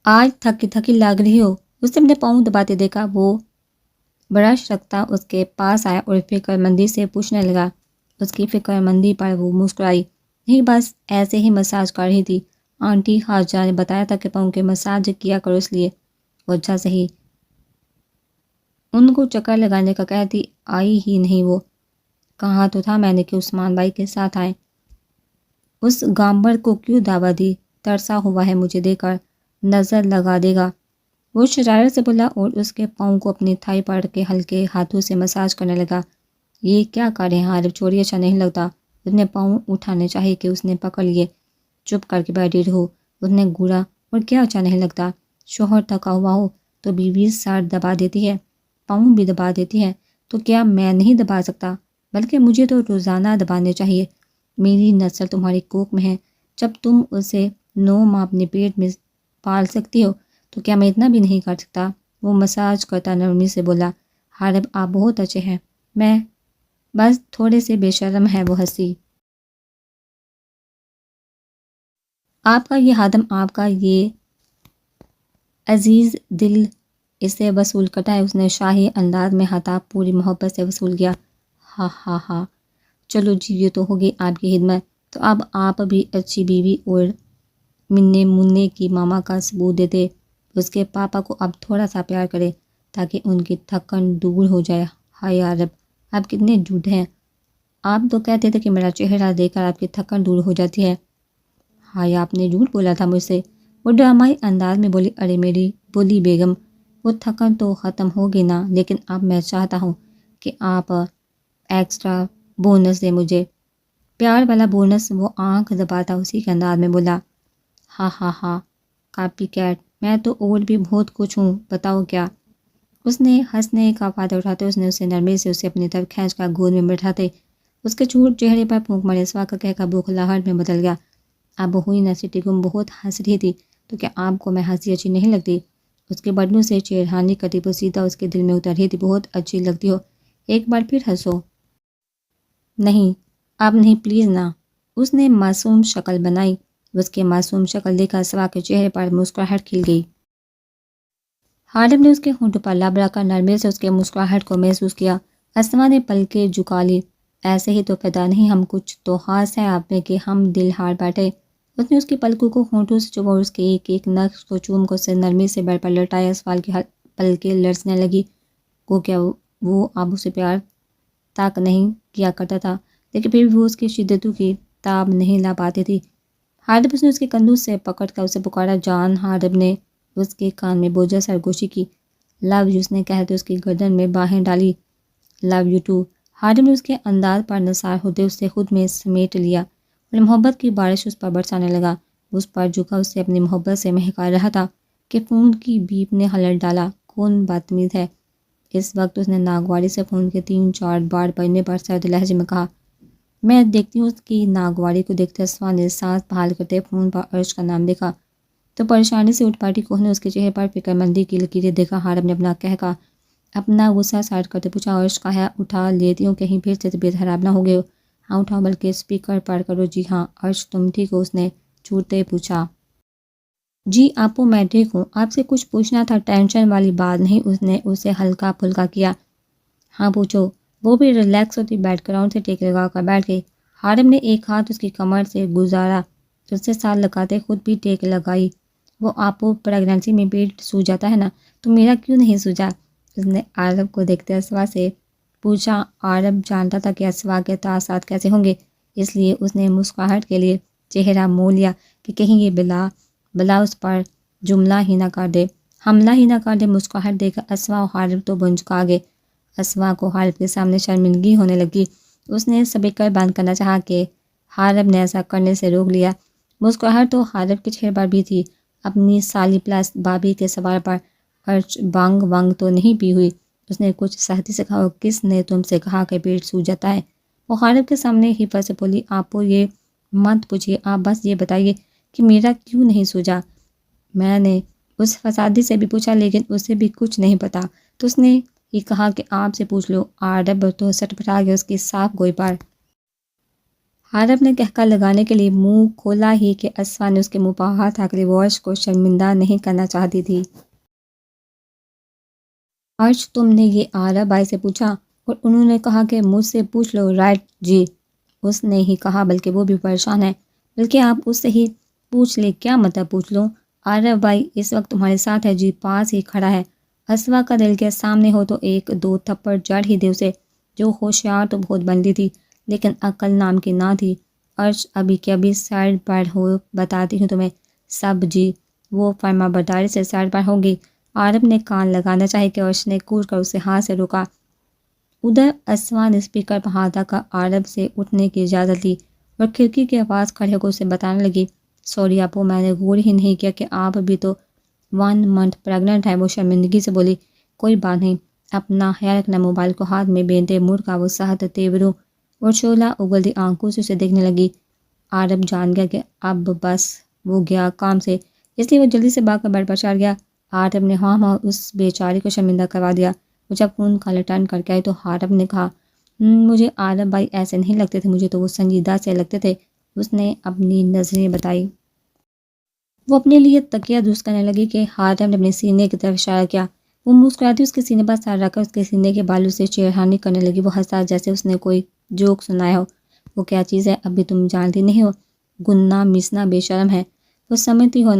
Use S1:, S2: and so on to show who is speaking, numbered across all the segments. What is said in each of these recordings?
S1: آج تھکی تھکی لگ رہی ہو؟ اسے اپنے پاؤں دباتے دیکھا وہ برش رکھتا اس کے پاس آیا اور فکر مندی سے پوچھنے لگا۔ اس کی فکر مندی پر وہ مسکرائی۔ نہیں، بس ایسے ہی مساج کر رہی تھی، آنٹی خارجہ نے بتایا تھا کہ پاؤں کے مساج کیا کرو، اس لیے۔ وجہ صحیح، ان کو چکر لگانے کا کہتی آئی ہی نہیں وہ۔ کہا تو تھا میں نے کہ عثمان بھائی کے ساتھ آئیں۔ اس گامبر کو کیوں دعوت دی؟ ترسا ہوا ہے مجھے دیکھ کر، نظر لگا دے گا، وہ شرارت سے بولا اور اس کے پاؤں کو اپنی تھائی پکڑ کے ہلکے ہاتھوں سے مساج کرنے لگا۔ یہ کیا کر رہے ہیں عارف؟ چھوڑی، اچھا نہیں لگتا۔ اس نے پاؤں اٹھانے چاہے کہ اس نے پکڑ لیے۔ چپ کر کے بیٹھی رہو، اس نے گھورا۔ اور کیا اچھا نہیں لگتا؟ شوہر تھکا ہوا ہو تو بیوی سر دبا دیتی ہے، پاؤں بھی دبا دیتی ہے، تو کیا میں نہیں دبا سکتا؟ بلکہ مجھے تو روزانہ دبانے چاہیے۔ میری نسل تمہاری کوکھ میں ہے، جب تم اسے 9 ماہ اپنے پیٹ میں پال سکتی ہو تو کیا میں اتنا بھی نہیں کر سکتا؟ وہ مساج کرتا نرمی سے بولا۔ عارف آپ بہت اچھے ہیں، میں بس تھوڑے سے بے شرم ہے، وہ ہنسی۔ آپ کا یہ ہادم، آپ کا یہ عزیز دل اسے وصول کرتا ہے۔ اس نے شاہی انداز میں خطاب پوری محبت سے وصول کیا۔ ہاں ہاں ہاں، چلو جی، یہ تو ہوگی آپ کی خدمت، تو اب آپ بھی اچھی بیوی اور مننے کی ماما کا ثبوت دیتے۔ اس کے پاپا کو اب تھوڑا سا پیار کرے تاکہ ان کی تھکن دور ہو جائے۔ ہائے عارف، آپ کتنے جھوٹ ہیں، آپ تو کہتے تھے کہ میرا چہرہ دیکھ کر آپ کی تھکن دور ہو جاتی ہے۔ ہائے، آپ نے جھوٹ بولا تھا مجھ سے، وہ ڈرامائی انداز میں بولی۔ ارے میری بولی بیگم، وہ تھکن تو ختم ہوگی نا، لیکن اب میں چاہتا ہوں کہ آپ ایکسٹرا بونس دیں مجھے، پیار والا بونس۔ وہ آنکھ دباتا اسی کے انداز میں بولا۔ ہاں ہاں ہاں، کاپی کیٹ، میں تو اور بھی بہت کچھ ہوں، بتاؤ کیا؟ اس نے ہنسنے کا فائدہ اٹھاتے اس نے اسے نرمی سے اسے اپنی طرف کھینچ کر گود میں بٹھاتے اس کے چھوٹ چہرے پر پھونک مارے۔ سوا کا کہہ کر بوکھلاہٹ میں بدل گیا۔ اب ہوئی نہ سٹی گم، بہت ہنس رہی تھی، تو کیا آپ کو میں ہنسی اچھی نہیں لگتی؟ اس کے بٹنوں سے چیرہانی کٹی پوسیدہ اس کے دل میں اتر رہی تھی۔ بہت اچھی لگتی ہو، ایک بار پھر ہنسو۔ نہیں، اب نہیں، پلیز نا۔ اس نے معصوم شکل بنائی۔ اس کے معصوم شکل دیکھا سوا کے چہرے پر مسکراہٹ کھل گئی۔ عارف نے اس کے ہونٹوں پر لب رکھ کر نرمی سے اس کے مسکراہٹ کو محسوس کیا۔ اسما نے پلکیں جھکا لی۔ ایسے ہی تو پیدا نہیں ہم، کچھ تو خاص ہے آپ میں کہ ہم دل ہار بیٹھے۔ اس نے اس کی پلکوں کو ہونٹوں سے چوما اور اس کے ایک ایک نقش کو چوم کر اسے نرمی سے بیڈ پر لٹایا۔ سوال کی پلکیں لرزنے لگی۔ کو کیا وہ اب اسے پیار تک نہیں کیا کرتا تھا، لیکن پھر بھی وہ اس کی شدتوں کی تاب نہیں لا پاتی تھی۔ عارف نے اس کے کندھوں سے پکڑ کر اسے پکارا، جان۔ عارف نے اس کے کان میں بوجھل سرگوشی کی۔ لو یو، اس نے کہتے اس کی گردن میں باہیں ڈالی۔ Love you to. عارف نے اس کے انداز پر نثار ہوتے اسے خود میں سمیٹ لیا اور محبت کی بارش اس پر برسانے لگا۔ اس پر جھکا اسے اپنی محبت سے مہکا رہا تھا کہ فون کی بیپ نے ہلٹ ڈالا۔ کون بدتمیز ہے؟ اس وقت اس نے ناگواری سے فون کے 3-4 بار بجنے پر سرد لہجے میں کہا۔ میں دیکھتی ہوں۔ اس کی ناگواری کو دیکھتے اسما نے سانس بحال کرتے فون پر عرش کا نام دیکھا تو پریشانی سے اٹھ پڑی۔ کوہ نے اس کے چہرے پر فکر مندی کی لکیریں دیکھا۔ عارف نے اپنا کہکا، اپنا غصہ سائڈ کرتے پوچھا، عرش کا ہے؟ اٹھا لیتی ہوں، کہیں پھر سے طبیعت خراب نہ ہو گئے ہو؟ ہاں اٹھاؤ، بلکہ اسپیکر پر کرو۔ جی ہاں عرش، تم ٹھیک ہو؟ اس نے چھوٹتے پوچھا۔ جی آپو، میں ٹھیک ہوں، آپ سے کچھ پوچھنا تھا، ٹینشن والی بات نہیں۔ اس نے اسے ہلکا پھلکا کیا۔ ہاں پوچھو۔ وہ بھی ریلیکس ہوتی بیک گراؤنڈ سے ٹیک لگا کر بیٹھ گئی۔ عارف نے ایک ہاتھ اس کی کمر سے گزارا، اس سے ساتھ لگاتے خود بھی ٹیک لگائی۔ وہ آپو، پریگنینسی میں پیٹ سوج جاتا ہے نا، تو میرا کیوں نہیں سوجا؟ اس نے عارف کو دیکھتے اسوا سے پوچھا۔ عارف جانتا تھا کہ اسوا کے تاثرات کیسے ہوں گے، اس لیے اس نے مسکراہٹ کے لیے چہرہ مول لیا کہ کہیں یہ بلا اس پر جملہ ہی نہ کر دے، حملہ ہی نہ کر دے۔ مسکراہٹ دیکھ کر اسوا اور عارف تو بھنجکا گئے۔ اسوا کو عارف کے سامنے شرمندگی ہونے لگی۔ اس نے اسپیکر بند کرنا چاہا کہ عارف نے ایسا کرنے سے روک لیا۔ مسکراہٹ تو عارف کے چہرے پر بھی تھی۔ اپنی سالی پلس بابی کے سوال پر عرش بانگ وانگ تو نہیں پی ہوئی؟ اس نے کچھ سختی سے کہا۔ کس نے تم سے کہا کہ پیٹ سوج جاتا ہے؟ وہ عارف کے سامنے حفاظت سے بولی۔ آپو یہ مت پوچھیے، آپ بس یہ بتائیے کہ میرا کیوں نہیں سوجا؟ میں نے اس فسادی سے بھی پوچھا، لیکن اسے بھی کچھ نہیں پتا، تو اس نے یہ کہا کہ آپ سے پوچھ لو۔ عارف تو سٹ پٹا گیا اس کی صاف گوئی پر۔ عارف نے کہکا لگانے کے لیے منہ کھولا ہی کہ اسوا نے اس کے منہ پر ہاتھ رکھ لی۔ وہ عرش کو شرمندہ نہیں کرنا چاہتی تھی۔ عرش تم نے یہ عارف بھائی سے پوچھا؟ اور انہوں نے کہا کہ مجھ سے پوچھ لو۔ رائٹ جی، اس نے ہی کہا، بلکہ وہ بھی پریشان ہے۔ بلکہ آپ اس سے ہی پوچھ لیں۔ کیا مطلب پوچھ لوں؟ عارف بھائی اس وقت تمہارے ساتھ ہے جی، پاس ہی کھڑا ہے۔ اسوا کا دل کے سامنے ہو تو ایک دو تھپڑ جڑ ہی دے اسے۔ جو ہوشیار تو بہت بنتی تھی لیکن عقل نام کی نہ تھی۔ عرش ابھی کے ابھی سائڈ پر ہو، بتاتی ہوں تمہیں سب جی۔ وہ فرما برداری سے سائڈ پر ہوگی۔ عارف نے کان لگانا چاہے کہ عرش نے کود کر اسے ہاتھ سے روکا۔ ادھر اسوا نے اسپیکر پر ہاتھ رکھا عارف سے اٹھنے کی اجازت لی اور کھڑکی کے پاس کھڑے ہو کر اسے بتانے لگی، سوری اپو، میں نے غور ہی نہیں کیا کہ آپ بھی تو 1 منتھ پریگننٹ ہے۔ وہ شرمندگی سے بولی، کوئی بات نہیں، اپنا خیال رکھنا۔ موبائل کو ہاتھ میں بیندے مڑ کا وہ سخت تیوروں اور شعلہ اگلتی آنکھوں سے اسے دیکھنے لگی۔ عارف جان گیا کہ اب بس وہ گیا کام سے، اس لیے وہ جلدی سے بھاگ کر بیڈ پر چڑھ گیا۔ عارف نے ہاں اس بیچاری کو شرمندہ کروا دیا۔ وہ جب فون کال اٹینڈ کر کے آئی تو عارف نے کہا، مجھے عارف بھائی ایسے نہیں لگتے تھے، مجھے تو وہ سنجیدہ سے لگتے تھے۔ اس نے اپنی نظریں بتائی۔ وہ اپنے لیے تکیہ درست کرنے لگی کہ عارف نے اپنے سینے کی طرف اشارہ کیا۔ وہ مسکراتی اس کے سینے پر سر رکھ کر اس کے سینے کے بالوں سے چھیڑخانی کرنے لگی۔ وہ ہنسا جیسے اس نے کوئی جوک سنایا ہو۔ وہ کیا چیز ہے ابھی تم جانتی نہیں ہو؟ گناہ مسنا بے شرم ہے۔ وہ سمجھتی ہو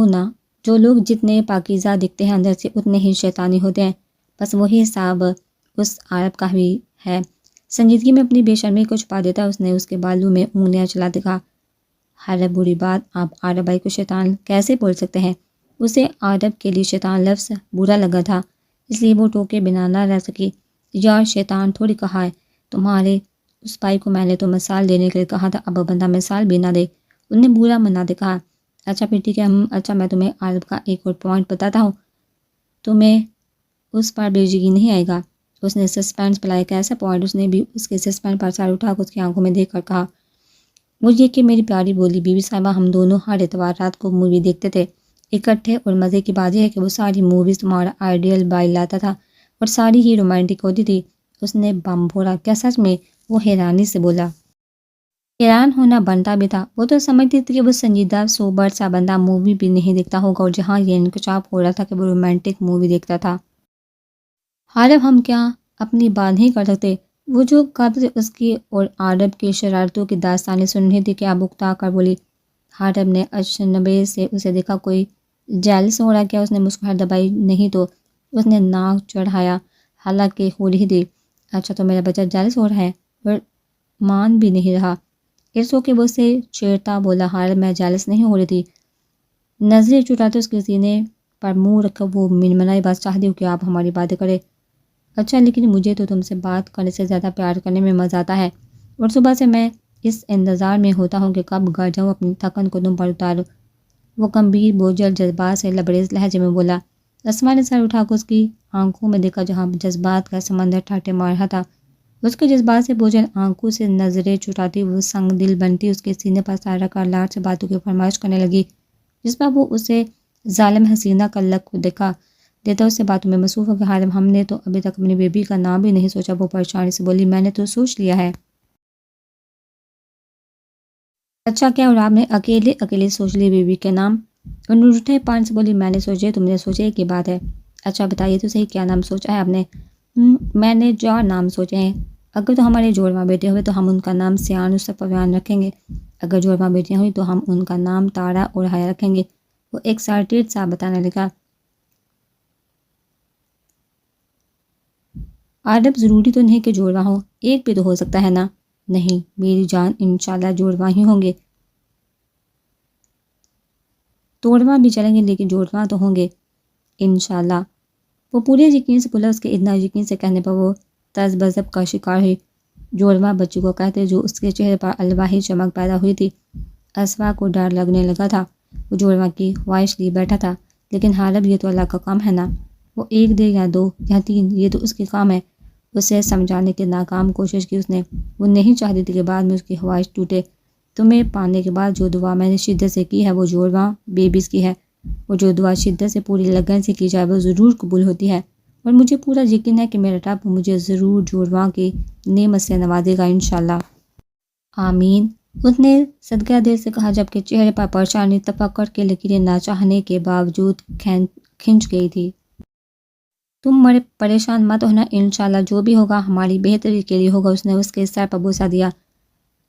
S1: نا جو لوگ جتنے پاکیزہ دکھتے ہیں اندر سے اتنے ہی شیطانی ہوتے ہیں۔ بس وہی حساب اس عارف کا بھی ہے۔ سنجیدگی میں اپنی بے شرمی کو چھپا دیتا اس نے اس کے بالوں میں انگلیاں چلاتے کہا، ہر بری بات، آپ عارف بھائی کو شیطان کیسے بول سکتے ہیں؟ اسے عارف کے لیے شیطان لفظ برا لگا تھا، اس لیے وہ ٹوکے بنا نہ رہ سکی۔ یار شیطان تھوڑی کہا ہے، تمہارے اس بھائی کو میں نے تو مثال دینے کے لیے کہا تھا، اب بندہ مثال بھی نہ دے۔ انہوں نے برا مناتے کہا، اچھا پھر ٹھیک ہے، اچھا میں تمہیں عارف کا ایک اور پوائنٹ بتاتا ہوں، تمہیں اس پر بے یقین نہیں آئے گا۔ اس نے سسپینس پلایا، کیسا پوائنٹ؟ اس نے بھی اس کے سسپینس پر سر اٹھا کر اس کی آنکھوں میں دیکھ کر کہا، وہ یہ کہ میری پیاری بولی بی بی صاحبہ، ہم دونوں ہر اتوار رات کو مووی دیکھتے تھے اکٹھے، اور مزے کی بات یہ ہے کہ وہ ساری موویز تمہارا آئیڈیل بھائی لاتا تھا اور ساری ہی رومانٹک ہوتی تھی۔ اس نے بم پھوڑا، کیا سچ میں؟ وہ حیرانی سے بولا۔ حیران ہونا بنتا بھی تھا، وہ تو سمجھتی تھی کہ وہ سنجیدہ سوبر سا بندہ مووی بھی نہیں دیکھتا ہوگا، اور جہاں یہ انکشاف ہو رہا تھا کہ وہ رومانٹک مووی دیکھتا تھا۔ عارف ہم کیا اپنی بات نہیں کر سکتے؟ وہ جو قبل اس کی اور عارف کی شرارتوں کی داستانیں سن رہی تھی کہ اب اکتا کر بولی۔ عارف نے اجنبی سے اسے دیکھا، کوئی جیلس ہو رہا کیا؟ اس نے مسکراہٹ دبائی، نہیں تو۔ اس نے ناک چڑھایا، حالانکہ ہو رہی تھی۔ اچھا تو میرا بچہ جیلس ہو رہا ہے؟ اور مان بھی نہیں رہا۔ ارسو کے وہ سے چھیڑتا بولا، عارف میں جیلس نہیں ہو رہی تھی۔ نظریں چٹاتے اس کے سینے پر منہ رکھا وہ منمنائی، بات چاہتی ہوں کہ آپ ہماری باتیں کرے۔ اچھا لیکن مجھے تو تم سے بات کرنے سے زیادہ پیار کرنے میں مزہ آتا ہے، اور صبح سے میں اس انتظار میں ہوتا ہوں کہ کب گھر جاؤں، اپنی تھکن کو تم پر اتاروں۔ وہ گمبھیر بوجھل جذبات سے لبریز لہجے میں بولا۔ اسما نے سر اٹھا کر اس کی آنکھوں میں دیکھا جہاں جذبات کا سمندر ٹھاٹھے مار رہا تھا۔ اس کے جذبات سے بوجھل آنکھوں سے نظریں چٹاتی وہ سنگ دل بنتی اس کے سینے پر سر رکھ کر لاڈ سے باتوں کی فرمائش کرنے لگی، جس پر وہ اسے ظالم حسینہ کا لق دکھا دیتا اس سے باتوں میں مصروف ہو گیا۔ ہم نے تو ابھی تک اپنی بیبی کا نام بھی نہیں سوچا۔ وہ پریشانی سے بولی، میں نے تو سوچ لیا ہے۔ اچھا کیا؟ اور آپ نے اکیلے سوچ لی بیبی کے نام؟ اور روٹھے پان سے بولی، میں نے سوچے، تم نے سوچے کی بات ہے۔ اچھا بتائیے تو صحیح، کیا نام سوچا ہے آپ نے؟ میں نے 4 نام سوچے ہیں۔ اگر تو ہمارے جوڑواں بیٹے ہوئے تو ہم ان کا نام سیان اور صفوان رکھیں گے، اگر جوڑواں بیٹیاں ہوئی تو ہم ان کا نام تارا اور حیا رکھیں گے۔ وہ ایکسائٹیڈ سا بتانے لگا۔ عارف ضروری تو نہیں کہ جوڑواں ہو، ایک بھی تو ہو سکتا ہے نا؟ نہیں میری جان، انشاءاللہ جوڑواں ہی ہوں گے۔ توڑواں بھی چلیں گے لیکن جوڑواں تو ہوں گے انشاءاللہ۔ وہ پورے یقین سے بولا، اس کے اتنا یقین سے کہنے پر وہ تذبذب کا شکار ہوئی۔ جوڑواں بچوں کو کہتے جو اس کے چہرے پر الواحی چمک پیدا ہوئی تھی۔ اسوا کو ڈر لگنے لگا تھا۔ وہ جوڑواں کی خواہش لی بیٹھا تھا، لیکن عارف یہ تو اللہ کا کام ہے نا، وہ 1 دے یا 2 یا 3، یہ تو اس کے کام ہے۔ اسے سمجھانے کی ناکام کوشش کی اس نے۔ وہ نہیں چاہتی تھی کہ بعد میں اس کی خواہش ٹوٹے۔ تمہیں پانے کے بعد جو دعا میں نے شدت سے کی ہے وہ جوڑواں بیبیز کی ہے، اور جو دعا شدت سے پوری لگن سے کی جائے وہ ضرور قبول ہوتی ہے، اور مجھے پورا یقین ہے کہ میرا رب مجھے ضرور جوڑواں کی نعمت سے نوازے گا انشاءاللہ۔ آمین، اس نے صدقہ دل سے کہا جبکہ چہرے پر پریشانی تفکر کے لکیریں نہ چاہنے کے باوجود کھنچ گئی تھی۔ تم پریشان مت ہونا، انشاءاللہ جو بھی ہوگا ہماری بہتری کے لیے ہوگا، اس نے اس کے سر پر بوسہ دیا۔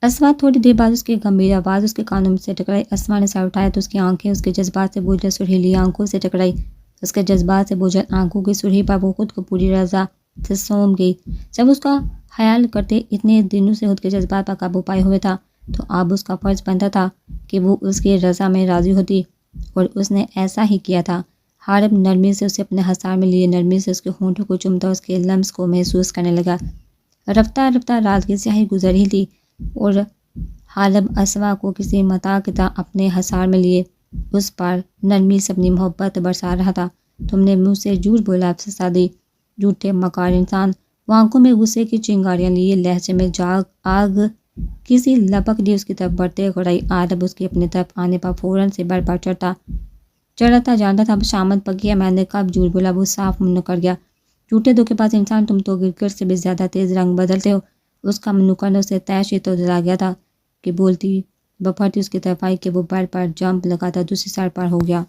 S1: اسما تھوڑی دیر بعد اس کی گمبھیر آواز اس کے کانوں سے ٹکرائی۔ اسما نے سر اٹھایا تو اس کی آنکھیں اس کے جذبات سے بوجھل سرخیلی آنکھوں سے ٹکرائی۔ اس کے جذبات سے بوجھل آنکھوں کی سرخی پر وہ خود کو پوری رضا سے سونپ گئی۔ جب اس کا خیال کرتے اتنے دنوں سے خود کے جذبات پر قابو پائے ہوئے تھا تو اب اس کا فرض بنتا تھا کہ وہ اس کی رضا میں راضی ہوتی، اور اس نے ایسا ہی کیا تھا۔ حارب نرمی سے اسے اپنے حصار میں لیے نرمی سے اس کے ہونٹوں کو چومتا اس کے لمس کو محسوس کرنے لگا۔ رفتہ رفتہ رات کی سیاہی گزر رہی تھی اور حارب اسما کو کسی متاع کی طرح اپنے حصار میں لیے اس پر نرمی سے اپنی محبت برسا رہا تھا۔ تم نے مجھ سے جھوٹ بولا فسادی، جھوٹے مکار انسان۔ وہ آنکھوں میں غصے کی چنگاریاں لیے لہجے میں آگ کسی لپک دی اس کی طرف بڑھتے گڑائی۔ حارب اس کی اپنی طرف آنے پر فوراً سے بڑھ چڑھتا جانتا تھا۔ شامت پکی ہے، میں نے کب جھوٹ بولا؟ وہ صاف منکر گیا۔ جھوٹے دھوکے باز انسان، تم تو گرگٹ سے بھی زیادہ تیز رنگ بدلتے ہو۔ اس کا منکر نے اسے تیش ہی تو دلا گیا تھا کہ بولتی بپھرتی اس کی طرف آئی کہ وہ بیڈ پر جمپ لگاتا دوسری سر پر ہو گیا۔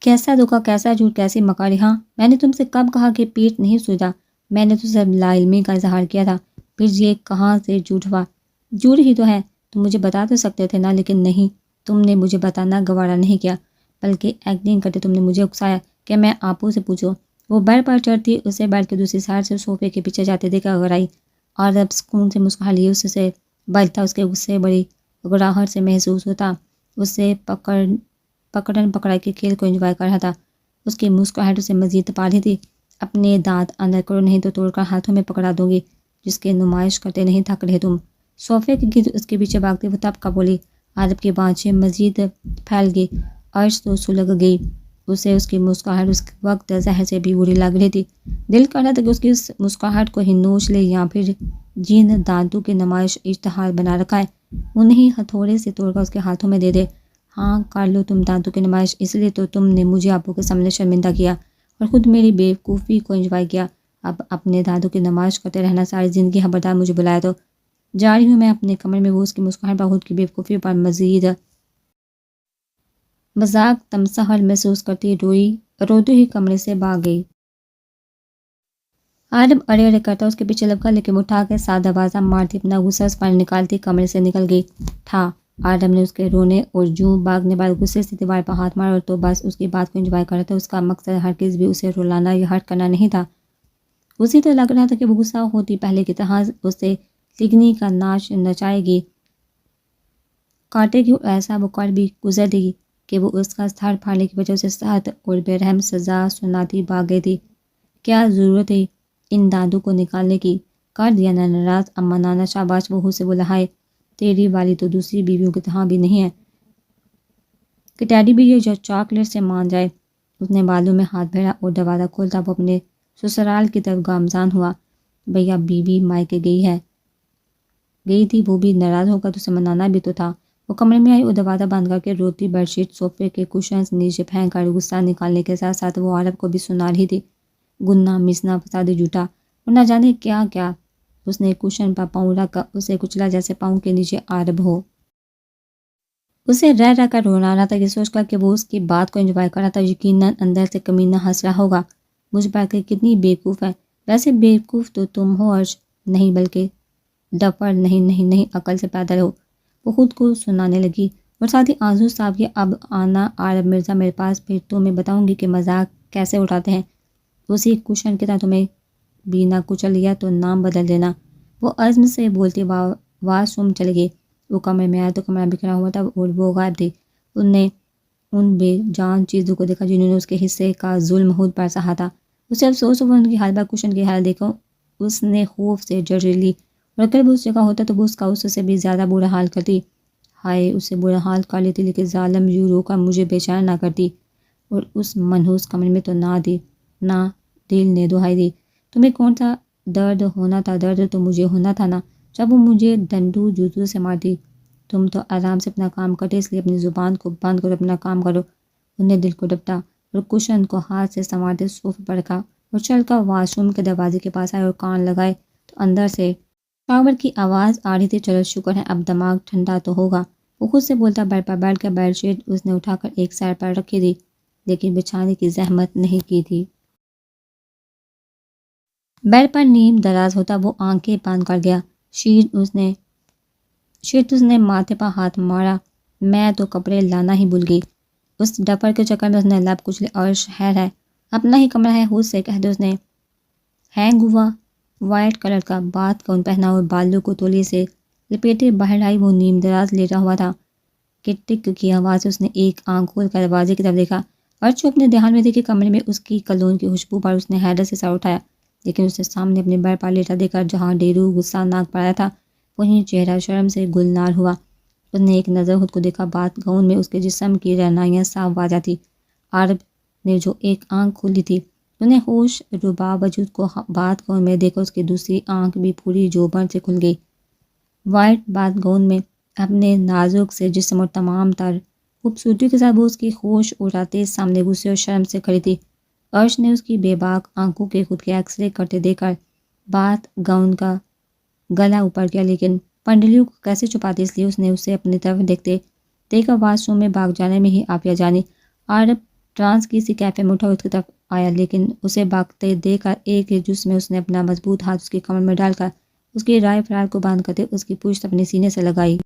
S1: کیسا دھوکا، کیسا جھوٹ، کیسی مکاری! ہاں، میں نے تم سے کب کہا کہ پیٹ نہیں سوجا؟ میں نے تو صرف لا علمی کا اظہار کیا تھا۔ پھر یہ کہاں سے جھوٹ ہوا؟ جھوٹ ہی تو ہے، تم مجھے بتا تو سکتے تھے نا، لیکن نہیں، تم نے مجھے بتانا گوارا نہیں کیا، بلکہ ایکٹنگ کرتے تم نے مجھے اکسایا کہ میں آپو سے پوچھوں۔ وہ بیڈ پر چڑھتی، اسے بیڈ کے دوسری سائڈ سے صوفے کے پیچھے جاتے دیکھا گھرائی، اور اب سکون سے مسکرا لیے اس سے بجتا اس کے غصے بڑی گراہٹ سے محسوس ہوتا، اس سے پکڑن پکڑائی کے کھیل کو انجوائے کر رہا تھا۔ اس کی مسکراہٹ اسے مزید تپا رہی تھی۔ اپنے دانت اندر کرو، نہیں تو توڑ کر ہاتھوں میں پکڑا دوں گی، جس کی نمائش کرتے نہیں تھک رہے تم۔ صوفے کے گرد اس کے پیچھے بھاگتے وہ تب کا بولی۔ عارب کی بانچیں مزید پھیل گئی، عرش تو سلگ گئی۔ اسے اس کی مسکراہٹ اس وقت زہر سے بھی بری لگ رہی تھی۔ دل کر رہا تھا کہ اس کی اس مسکراہٹ کو ہی نوچ لے، یا پھر جن دانتوں کی نمائش اشتہار بنا رکھا ہے انہیں ہتھوڑے سے توڑ کر اس کے ہاتھوں میں دے دے۔ ہاں، کر لو تم دانتوں کی نمائش، اس لیے تو تم نے مجھے ابو کے سامنے شرمندہ کیا اور خود میری بیوقوفی کو انجوائے کیا۔ اب اپنے دانتوں کی نمائش کرتے رہنا ساری زندگی، خبردار مجھے بلایا تو جا رہی ہوں میں۔ اپنے کمرے میں وہ اس کی مسکراہٹ پر خود کی بیوقوفی پر مزید مذاق تمسخر محسوس کرتی روتی ہی کمرے سے بھاگ گئی۔ عارب اڑے اڑے کرتا اس کے پیچھے لپکا، لیکن وہ اٹھا کے سادہ بازا مارتی اپنا غصہ اس پر نکالتی کمرے سے نکل گئی۔ تھا عارب نے اس کے رونے اور جوں بھاگنے پر غصے سے دیوار پر ہاتھ مارا، اور تو بس اس کی بات کو انجوائے کر رہا تھا۔ اس کا مقصد ہرگز بھی اسے رلانا یا ہرٹ کرنا نہیں تھا۔ اسی تو لگ رہا تھا کہ وہ غصہ ہوتی پہلے کی طرح اسے لگنی کا ناچ نچائے گی، کاٹے گی، اور ایسا وہ کر بھی گزر دے گی کہ وہ اس کا سر پھاڑنے کی وجہ سے سخت اور بے رحم سزا سناتی بھاگ گئی تھی۔ کیا ضرورت تھی ان دانتوں کو نکالنے کی؟ کر دیا نا ناراض، اما نانا شاباش بہو سے بولا، ہائے تیری والی تو دوسری بیویوں کی طرح بھی نہیں ہے کہ ٹیڈی بیئر جو چاکلیٹ سے مان جائے۔ اس نے بالوں میں ہاتھ پھیرا اور دروازہ کھولتا وہ اپنے سسرال کی طرف گامزن ہوا۔ بھیا بیوی مائکے گئی تھی، وہ بھی ناراض ہوگا تو اسے منانا بھی تو تھا۔ وہ کمرے میں آئی اور دروازہ بند کر کے روتی بیڈ شیٹ صوفے کے کشنز نیچے پھینک کر غصہ نکالنے کے ساتھ ساتھ وہ عارب کو بھی سنا رہی تھی، گنا مسنا فسادی جھوٹا، اور نہ جانے کیا کیا۔ اس نے کشن پر پاؤں رکھ کر اسے کچلا جیسے پاؤں کے نیچے عارب ہو۔ اسے رہ رہ کر رونا آ رہا تھا یہ سوچ کر کہ وہ اس کی بات کو انجوائے کر رہا تھا۔ یقیناً اندر سے کمینہ ہنس رہا ہوگا، مجھ پر کہ کتنی بیوقوف ہے۔ ویسے بیوقوف تو تم ہو عرش، نہیں بلکہ ڈفر، نہیں نہیں نہیں، عقل سے پیدل ہو۔ وہ خود کو سنانے لگی اور ساتھ ہی آنسو صاف کیا۔ اب آنا عارب مرزا میرے پاس، پھر تو میں بتاؤں گی کہ مذاق کیسے اٹھاتے ہیں۔ اسی کشن کی طرح تمہیں بھی نہ کچل لیا تو نام بدل دینا۔ وہ عزم سے بولتی واش روم چلے گئی۔ وہ کمرے میں آیا تو کمرہ بکھرا ہوا تھا اور وہ غائب تھی۔ ان نے ان بے جان چیزوں کو دیکھا جنہوں نے اس کے حصے کا ظلم خود پر سہا تھا۔ اسے افسوس ہوا ان کی حال پر، کشن کی حال دیکھو اس نے خوف سے جھرجھری لی، اور اگر وہ اس جگہ ہوتا تو وہ اس کا اس سے بھی زیادہ برا حال کرتی۔ ہائے، اسے برا حال کر لیتی، لیکن ظالم یوں رو کر مجھے بے چین نہ کرتی، اور اس منحوس کمرے میں تو نہ دل نے دہائی دی، تمہیں کون سا درد ہونا تھا؟ درد تو مجھے ہونا تھا نا، جب وہ مجھے ڈنڈو جوتوں سے مارتی۔ تم تو آرام سے اپنا کام کرتے، اس لیے اپنی زبان کو بند کرو، اپنا کام کرو۔ انہیں دل کو ڈپٹا اور کشن کو ہاتھ سے سنوارتے صوفے پر رکھا اور چل کر واش روم کے دروازے کے پاس آئے اور کان لگائے تو اندر سے شاور کی آواز آ رہی تھی. چلو شکر ہے اب دماغ ٹھنڈا تو ہوگا. وہ خود سے بولتا بیڈ پر بیٹھ کر بیڈ شیٹ اس نے اٹھا کر ایک سائڈ پر رکھی تھی لیکن بچھانے کی زحمت نہیں کی تھی. بیڈ پر نیم دراز ہوتا وہ آنکھیں باندھ کر گیا. شیٹ اس نے ماتھے پر ہاتھ مارا. میں تو کپڑے لانا ہی بھول گئی. اس ڈفر کے چکر میں اس نے لب کچلے. اور شہر ہے اپنا ہی کمرہ ہے خود سے کہہ دے. اس نے ہینگ ہوا وائٹ کلر کا بات گاؤن پہنا اور بالوں کو تولیے سے لپیٹے باہر آئی. وہ نیم دراز لیٹا ہوا تھا. ٹک ٹک کی آواز سے اس نے ایک آنکھ کھول کر دروازے کی طرف دیکھا اور جو اپنے دھیان میں تھی کہ کمرے میں اس کی کلون کی خوشبو پر اس نے حیرت سے سر اٹھایا. لیکن اسے سامنے اپنے بیڈ پر لیٹا دیکھ کر جہاں ڈیرو غصہ ناک پر آیا تھا وہیں چہرہ شرم سے گلنار ہوا. اس نے ایک نظر خود کو دیکھا. بات گاؤن میں اس کے جسم کی رہنائیاں صاف واضح تھی. عرب نے جو ایک آنکھ کھولی تھی انہیں ہوش ربا وجود کو بات گاؤن میں دیکھا. اس کی دوسری آنکھ بھی پوری جوبن سے کھل گئی. وائٹ بات گاؤن میں اپنے نازک سے جسم اور تمام تر خوبصورتی کے ساتھ وہ اس کی خوش اڑاتے سامنے غصے اور شرم سے کھڑی تھی. عرش نے اس کی بے باک آنکھوں کے خود کے ایکس رے کرتے دیکھ کر بات گاؤن کا گلا اوپر کیا لیکن پنڈلیوں کو کیسے چھپاتے اس لیے اس نے اسے اپنی طرف دیکھ کر واش روم میں بھاگ جانے میں ہی آپیا جانی. عرب ٹرانس کی سی کیفے میں اٹھا اس کی طرف آیا لیکن اسے بھاگتے دیکھ کر ایک جس میں اس نے اپنا مضبوط ہاتھ اس کی کمر میں ڈال کر اس کی رائے فرار کو باندھ کرتے اس کی پشت اپنے سینے سے لگائی.